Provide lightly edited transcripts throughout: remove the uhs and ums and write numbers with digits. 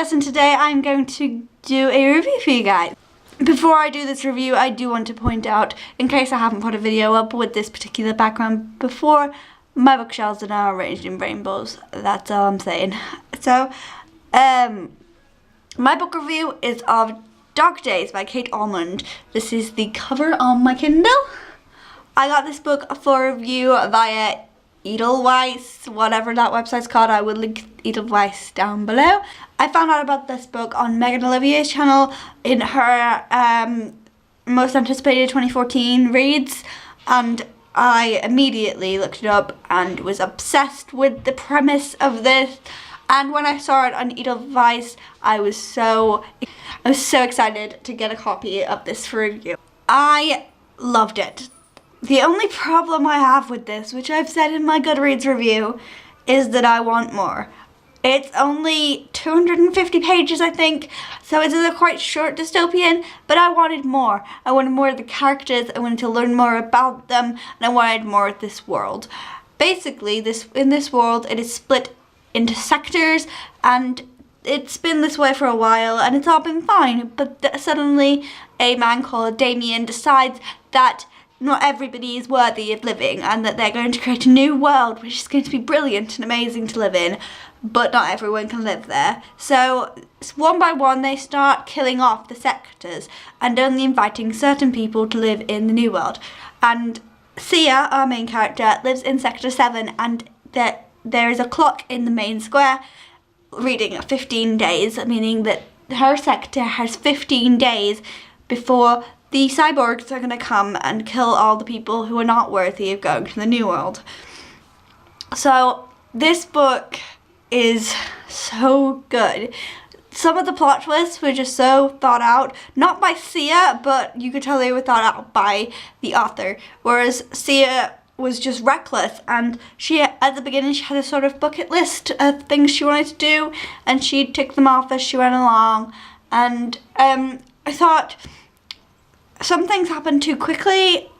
Jess, and today I'm going to do a review for you guys. Before I do this review, I do want to point out, in case I haven't put a video up with this particular background before, my bookshelves are now arranged in rainbows. That's all I'm saying. So, my book review is of Dark Days by Kate Ormand. This is the cover on my Kindle. I got this book for review via Edelweiss, whatever that website's called. I will link Edelweiss down below. I found out about this book on Megan Olivier's channel in her most anticipated 2014 reads, and I immediately looked it up and was obsessed with the premise of this. And when I saw it on Edelweiss, I was so excited to get a copy of this for review. I loved it. The only problem I have with this, which I've said in my Goodreads review, is that I want more. It's only 250 pages, I think, so it's a quite short dystopian, but I wanted more. I wanted more of the characters, I wanted to learn more about them, and I wanted more of this world. Basically, in this world, it is split into sectors, and it's been this way for a while, and it's all been fine, but suddenly a man called Damien decides that not everybody is worthy of living, and that they're going to create a new world which is going to be brilliant and amazing to live in, but not everyone can live there. So one by one they start killing off the sectors and only inviting certain people to live in the new world. And Sia, our main character, lives in sector 7, and there is a clock in the main square reading 15 days, meaning that her sector has 15 days before the cyborgs are going to come and kill all the people who are not worthy of going to the new world. So this book is so good. Some of the plot twists were just so thought out, not by Sia, but you could tell they were thought out by the author. Whereas Sia was just reckless, and at the beginning she had a sort of bucket list of things she wanted to do, and she'd tick them off as she went along. And I thought some things happened too quickly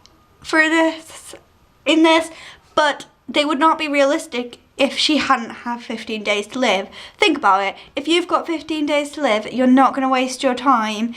in this, but they would not be realistic if she hadn't had 15 days to live. Think about it. If you've got 15 days to live, you're not going to waste your time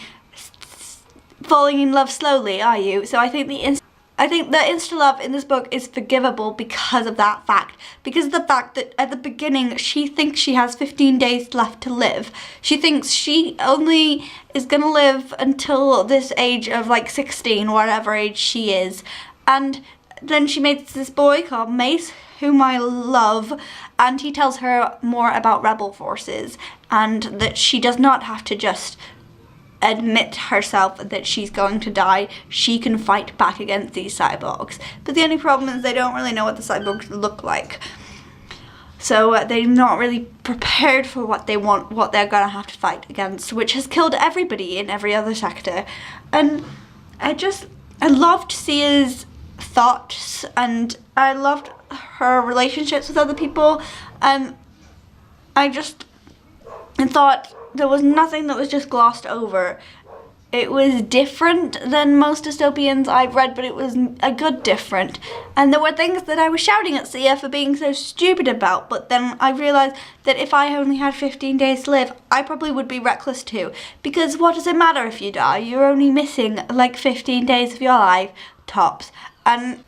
falling in love slowly, are you? So I think the insta-love in this book is forgivable because of that fact. Because of the fact that at the beginning she thinks she has 15 days left to live. She thinks she only is going to live until this age of like 16, whatever age she is. And then she meets this boy called Mace, whom I love, and he tells her more about rebel forces, and that she does not have to just admit herself that she's going to die. She can fight back against these cyborgs. But the only problem is they don't really know what the cyborgs look like. So they're not really prepared for what they want, what they're gonna have to fight against, which has killed everybody in every other sector. And I loved Sia's thoughts, and I loved her relationships with other people, and I thought there was nothing that was just glossed over. It was different than most dystopians I've read, but it was a good different. And there were things that I was shouting at Sia for being so stupid about, but then I realised that if I only had 15 days to live, I probably would be reckless too. Because what does it matter if you die? You're only missing like 15 days of your life, tops. And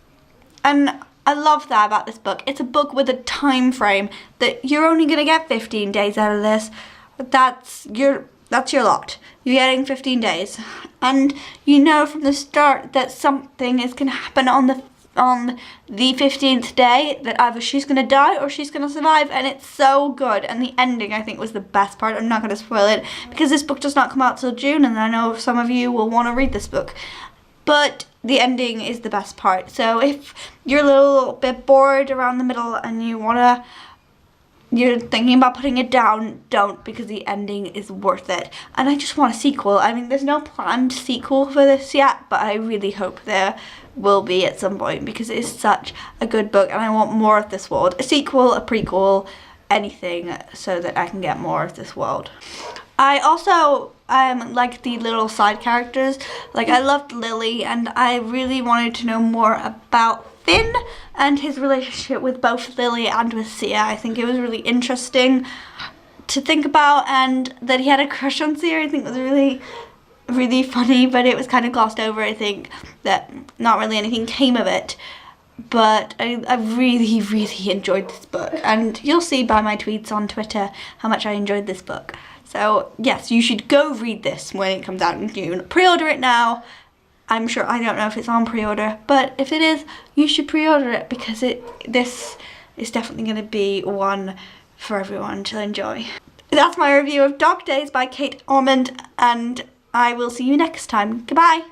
I love that about this book. It's a book with a time frame that you're only going to get 15 days out of this. That's your lot. You're getting 15 days, and you know from the start that something is going to happen on the 15th day, that either she's going to die or she's going to survive, and it's so good. And the ending, I think, was the best part. I'm not going to spoil it because this book does not come out till June, and I know some of you will want to read this book, but the ending is the best part. So if you're a little bit bored around the middle and you're thinking about putting it down, don't, because the ending is worth it. And I just want a sequel. I mean, there's no planned sequel for this yet, but I really hope there will be at some point, because it is such a good book and I want more of this world. A sequel, a prequel, anything, so that I can get more of this world. I also like the little side characters. Like, I loved Lily, and I really wanted to know more about Finn and his relationship with both Lily and with Sia. I think it was really interesting to think about, and that he had a crush on Siri I think was really, really funny, but it was kind of glossed over. I think that not really anything came of it, but I really, really enjoyed this book, and you'll see by my tweets on Twitter how much I enjoyed this book. So yes, you should go read this when it comes out in June. Pre-order it now. I'm sure, I don't know if it's on pre-order, but if it is, you should pre-order it, because this is definitely going to be one for everyone to enjoy. That's my review of Dark Days by Kate Ormand, and I will see you next time. Goodbye!